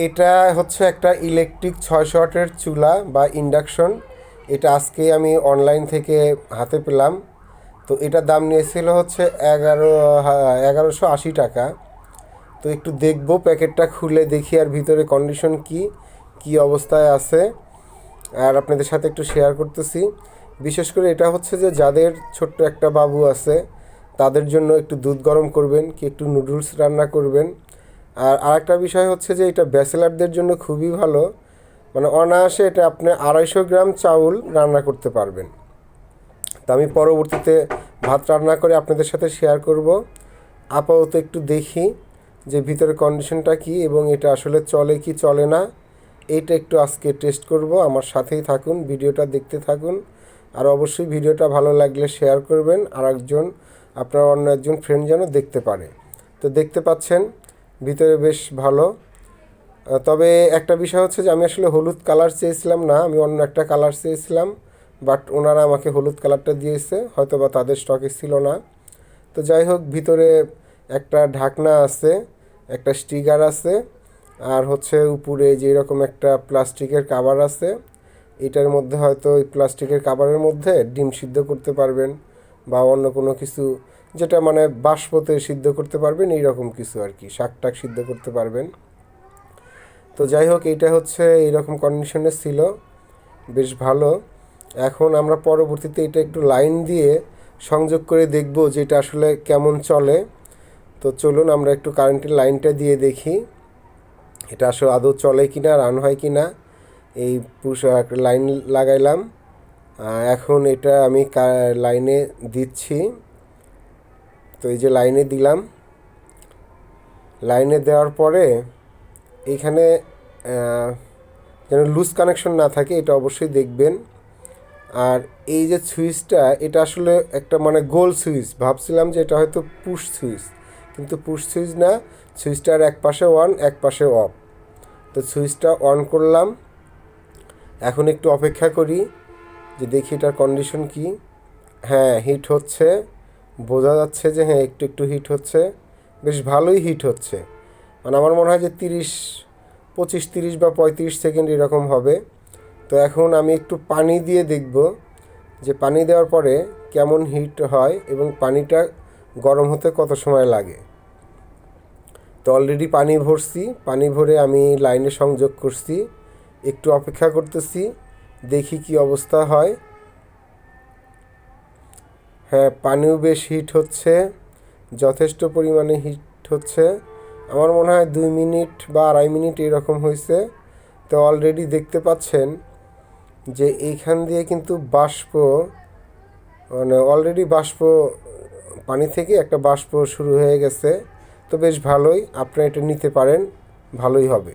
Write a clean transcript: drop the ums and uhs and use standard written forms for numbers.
এটা হচ্ছে একটা ইলেকট্রিক 600 ওয়াটের চুলা বা ইন্ডাকশন। এটা আজকে আমি অনলাইন থেকে হাতে পেলাম। তো এটার দাম নিয়েছিল হচ্ছে 1180 টাকা। তো একটু দেখবো, প্যাকেটটা খুলে দেখি আর ভিতরে কন্ডিশন কি অবস্থায় আছে, আর আপনাদের সাথে একটু শেয়ার করতেছি। বিশেষ করে এটা হচ্ছে যে যাদের ছোট্ট একটা বাবু আছে তাদের জন্য একটু দুধ গরম করবেন কি একটু নুডলস রান্না করবেন। আর আরেকটা বিষয় হচ্ছে যে এটা ব্যাচেলারদের জন্য খুবই ভালো, মানে অনায়াসে এটা আপনি 250 গ্রাম চাউল রান্না করতে পারবেন। তো আমি পরবর্তীতে ভাত রান্না করে আপনাদের সাথে শেয়ার করব। আপাতত একটু দেখি যে ভিতরে কন্ডিশনটা কি এবং এটা আসলে চলে কি চলে না, এইটা একটু আজকে টেস্ট করব। আমার সাথেই থাকুন, ভিডিওটা দেখতে থাকুন। আর অবশ্যই ভিডিওটা ভালো লাগলে শেয়ার করবেন, আর আপনার অন্য একজন ফ্রেন্ড যেন দেখতে পারে। তো দেখতে পাচ্ছেন ভিতরে বেশ ভালো। তবে একটা বিষয় হচ্ছে যে আমি আসলে হলুদ কালার চেয়েছিলাম না, আমি অন্য একটা কালার চেয়েছিলাম, বাট ওনারা আমাকে হলুদ কালারটা দিয়েছে, হয়তো বা তাদের স্টকে ছিল না। তো যাই হোক, ভিতরে একটা ঢাকনা আছে, একটা স্টিকার আছে, আর হচ্ছে উপরে যে এরকম একটা প্লাস্টিকের কাভার আছে। এটার মধ্যে হয়তো ওই প্লাস্টিকের কাভারের মধ্যে ডিম সিদ্ধ করতে পারবেন বা অন্য কোনো কিছু, যেটা মানে বাষ্পতে সিদ্ধ করতে পারবেন, এইরকম কিছু আর কি, শাক টাক সিদ্ধ করতে পারবেন। তো যাই হোক, এইটা হচ্ছে এইরকম কন্ডিশনে ছিল, বেশ ভালো। এখন আমরা পরবর্তীতে এটা একটু লাইন দিয়ে সংযোগ করে দেখব যে এটা আসলে কেমন চলে। তো চলুন আমরা একটু কারেন্টের লাইনটা দিয়ে দেখি এটা আসলে আদৌ চলে কি না, রান হয় কি না। এই পুশ লাইন লাগাইলাম। এখন এটা আমি লাইনে দিচ্ছি। তো এই যে লাইনে দিলাম, লাইনে দেওয়ার পরে এইখানে যেন লুজ কানেকশন না থাকে এটা অবশ্যই দেখবেন। আর এই যে সুইচটা, এটা আসলে একটা মানে গোল সুইচ, ভাবছিলাম যে এটা হয়তো পুশ সুইচ, কিন্তু পুশ সুইচ না। সুইচটার এক পাশে অন, এক পাশে অফ। তো সুইচটা অন করলাম। এখন একটু অপেক্ষা করি যে দেখি এটার কন্ডিশন কি। হ্যাঁ, হিট হচ্ছে, বোঝা যাচ্ছে যে হ্যাঁ একটু একটু হিট হচ্ছে, বেশ ভালোই হিট হচ্ছে। মানে আমার মনে হয় যে 25-30 বা 35 সেকেন্ড এরকম হবে। তো এখন আমি একটু পানি দিয়ে দেখব যে পানি দেওয়ার পরে কেমন হিট হয় এবং পানিটা গরম হতে কত সময় লাগে। তো অলরেডি পানি ভরছি, পানি ভরে আমি লাইনে সংযোগ করছি, একটু অপেক্ষা করতেছি, দেখি কি অবস্থা হয়। হ্যাঁ, পানিও বেশ হিট হচ্ছে, যথেষ্ট পরিমাণে হিট হচ্ছে। আমার মনে হয় 2 মিনিট বা 2.5 মিনিট এরকম হয়েছে। তো অলরেডি দেখতে পাচ্ছেন যে এইখান দিয়ে কিন্তু বাষ্প, মানে অলরেডি বাষ্প, পানি থেকে একটা বাষ্প শুরু হয়ে গেছে। তো বেশ ভালোই, আপনারা এটা নিতে পারেন, ভালোই হবে।